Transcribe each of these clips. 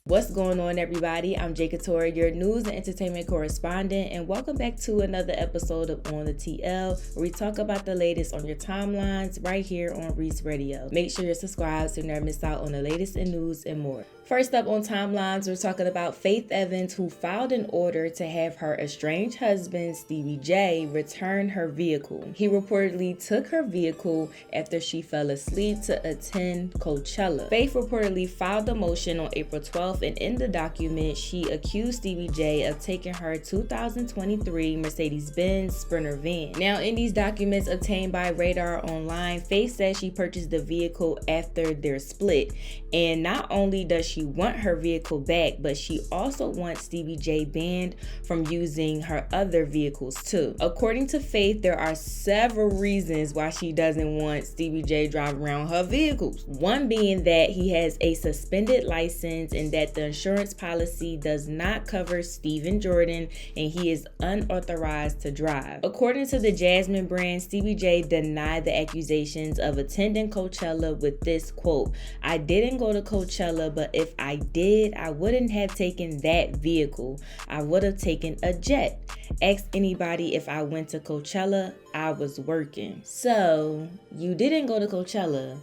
What's going on, everybody? I'm Jay Couture, your news and entertainment correspondent, and welcome back to another episode of On the TL, where we talk about the latest on your timelines right here on Reese Radio. Make sure you're subscribed so you never miss out on the latest in news and more. First up on timelines, we're talking about Faith Evans, who filed an order to have her estranged husband, Stevie J, return her vehicle. He reportedly took her vehicle after she fell asleep to attend Coachella. Faith reportedly filed the motion on April 12th, and in the document, she accused Stevie J of taking her 2023 Mercedes-Benz Sprinter van. Now, in these documents obtained by Radar Online, Faith says she purchased the vehicle after their split, and not only does she want her vehicle back, but she also wants Stevie J banned from using her other vehicles too. According to Faith, there are several reasons why she doesn't want Stevie J driving around her vehicles. One being that he has a suspended license and that the insurance policy does not cover Stephen Jordan and he is unauthorized to drive. According to the Jasmine brand, Stevie J denied the accusations of attending Coachella with this quote, "I didn't go to Coachella, but if I did, I wouldn't have taken that vehicle. I would have taken a jet. Ask anybody if I went to Coachella, I was working." So, you didn't go to Coachella,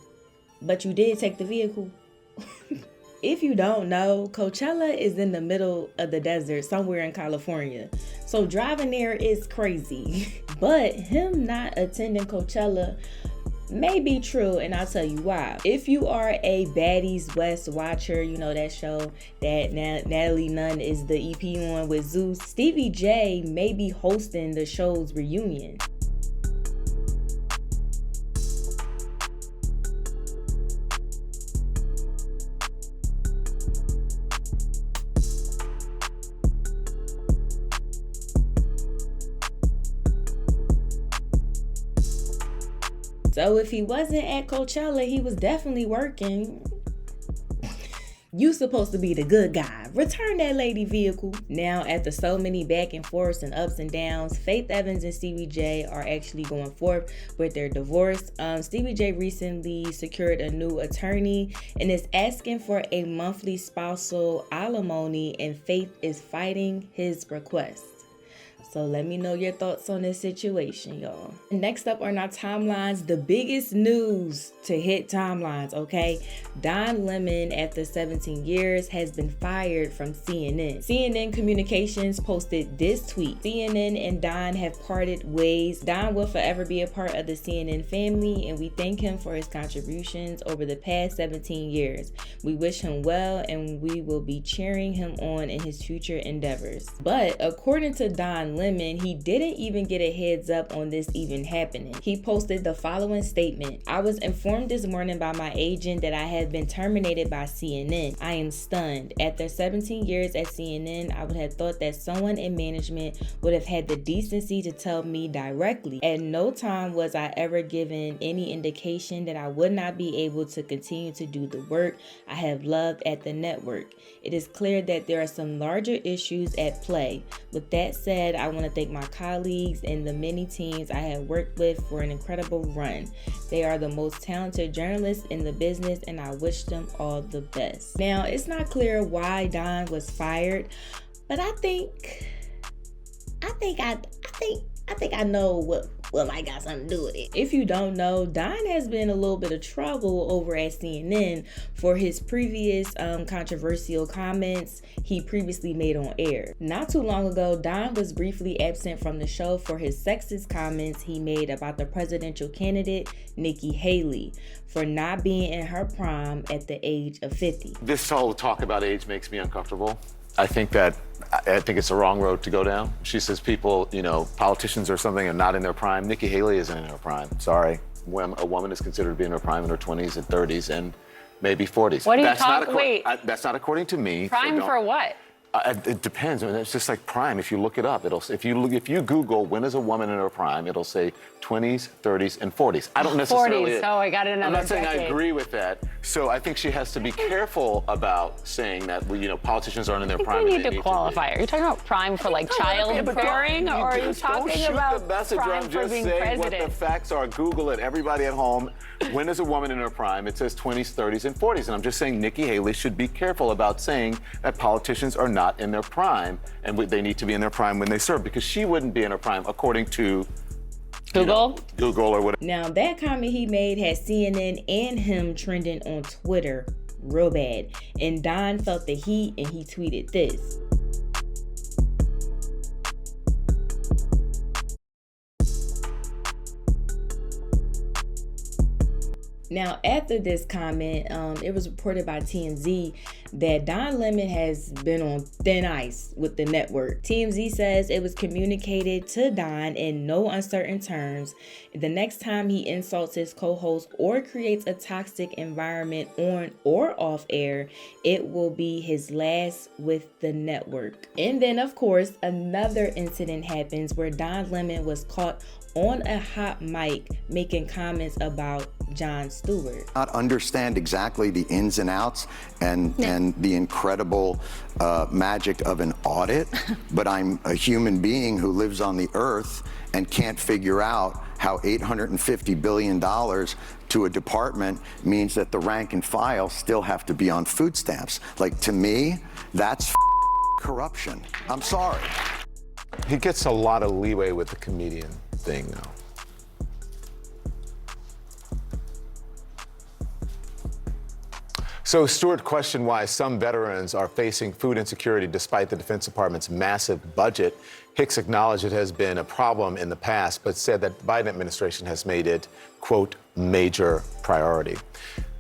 but you did take the vehicle? If you don't know, Coachella is in the middle of the desert somewhere in California. So driving there is crazy. But him not attending Coachella may be true, and I'll tell you why. If you are a Baddies West watcher, you know that show that Natalie Nunn is the EP on with Zeus, Stevie J may be hosting the show's reunion. So if he wasn't at Coachella, he was definitely working. You supposed to be the good guy. Return that lady vehicle. Now, after so many back and forths and ups and downs, Faith Evans and Stevie J are actually going forth with their divorce. Stevie J recently secured a new attorney and is asking for a monthly spousal alimony, and Faith is fighting his request. So let me know your thoughts on this situation, y'all. Next up on our timelines, the biggest news to hit timelines, okay? Don Lemon, after 17 years, has been fired from CNN. CNN Communications posted this tweet. CNN and Don have parted ways. Don will forever be a part of the CNN family, and we thank him for his contributions over the past 17 years. We wish him well, and we will be cheering him on in his future endeavors. But according to Don Lemon, he didn't even get a heads up on this even happening. He posted the following statement. "I was informed this morning by my agent that I have been terminated by CNN. I am stunned. After 17 years at CNN, I would have thought that someone in management would have had the decency to tell me directly. At no time was I ever given any indication that I would not be able to continue to do the work I have loved at the network. It is clear that there are some larger issues at play. With that said, I want to thank my colleagues and the many teams I have worked with for an incredible run. They are the most talented journalists in the business, and I wish them all the best." Now, it's not clear why Don was fired, but I think I know what might got something to do with it. If you don't know, Don has been in a little bit of trouble over at CNN for his previous controversial comments he previously made on air. Not too long ago, Don was briefly absent from the show for his sexist comments he made about the presidential candidate, Nikki Haley, for not being in her prime at the age of 50. This whole talk about age makes me uncomfortable. I think it's the wrong road to go down. She says people, politicians or something are not in their prime. Nikki Haley isn't in her prime. Sorry. When a woman is considered to be in her prime in her 20s and 30s and maybe 40s. What are you talking? Wait. That's not according to me. Prime for what? It depends. I mean, it's just like prime. If you look it up, if you Google when is a woman in her prime, it'll say 20s, 30s, and 40s. I don't necessarily. 40s. Oh, I got it. I'm not saying I agree with that, So I think she has to be careful about saying that politicians aren't in their I think prime. we and need they to qualify. Are you talking about prime for like childbearing, or are you talking about prime for being president? What the facts are. Google it, everybody at home. When is a woman in her prime? It says 20s, 30s, and 40s. And I'm just saying Nikki Haley should be careful about saying that politicians are not in their prime and they need to be in their prime when they serve, because she wouldn't be in her prime according to Google? Google or whatever. Now, that comment he made had CNN and him trending on Twitter real bad. And Don felt the heat and he tweeted this. Now, after this comment, it was reported by TMZ that Don Lemon has been on thin ice with the network. TMZ says it was communicated to Don in no uncertain terms. The next time he insults his co-host or creates a toxic environment on or off air, it will be his last with the network. And then, of course, another incident happens where Don Lemon was caught on a hot mic making comments about Jon Stewart. Not understand exactly the ins and outs and the incredible magic of an audit, but I'm a human being who lives on the earth and can't figure out how $850 billion to a department means that the rank and file still have to be on food stamps. Like, to me, that's corruption. I'm sorry. He gets a lot of leeway with the comedian thing, though. So Stewart questioned why some veterans are facing food insecurity despite the Defense Department's massive budget. Hicks acknowledged it has been a problem in the past, but said that the Biden administration has made it, quote, major priority.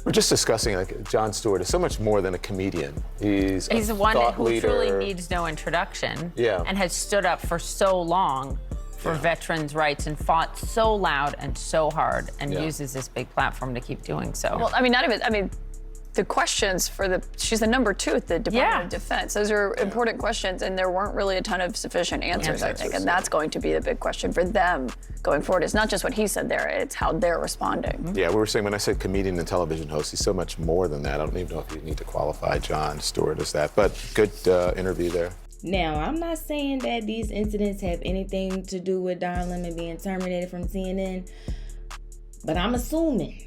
We're just discussing, like, Jon Stewart is so much more than a comedian. He's the one who leader. truly needs no introduction, Yeah. and has stood up for so long for veterans' rights and fought so loud and so hard, and uses this big platform to keep doing so. Well, I mean, the questions for she's the number 2 at the Department of Defense. Those are important questions, and there weren't really a ton of sufficient answers, I think. And that's going to be the big question for them going forward. It's not just what he said there, it's how they're responding. Yeah, we were saying, when I said comedian and television host, he's so much more than that. I don't even know if you need to qualify Jon Stewart as that, but good interview there. Now, I'm not saying that these incidents have anything to do with Don Lemon being terminated from CNN, but I'm assuming.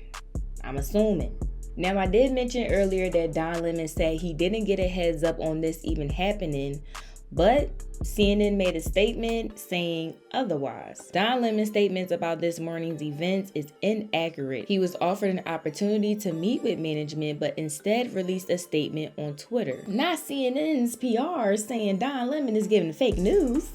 Now, I did mention earlier that Don Lemon said he didn't get a heads up on this even happening, but CNN made a statement saying otherwise. Don Lemon's statements about this morning's events is inaccurate. He was offered an opportunity to meet with management, but instead released a statement on Twitter. Not CNN's PR saying Don Lemon is giving fake news.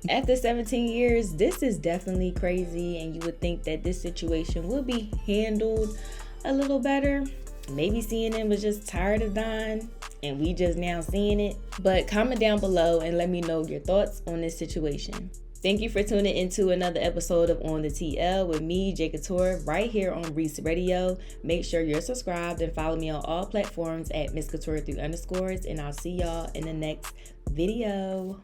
After 17 years, this is definitely crazy, and you would think that this situation would be handled a little better. Maybe CNN was just tired of Don and we just now seeing it. But comment down below and let me know your thoughts on this situation. Thank you for tuning into another episode of On the TL with me, Jay Couture, right here on Reese Radio. Make sure you're subscribed and follow me on all platforms at Miss Couture _, and I'll see y'all in the next video.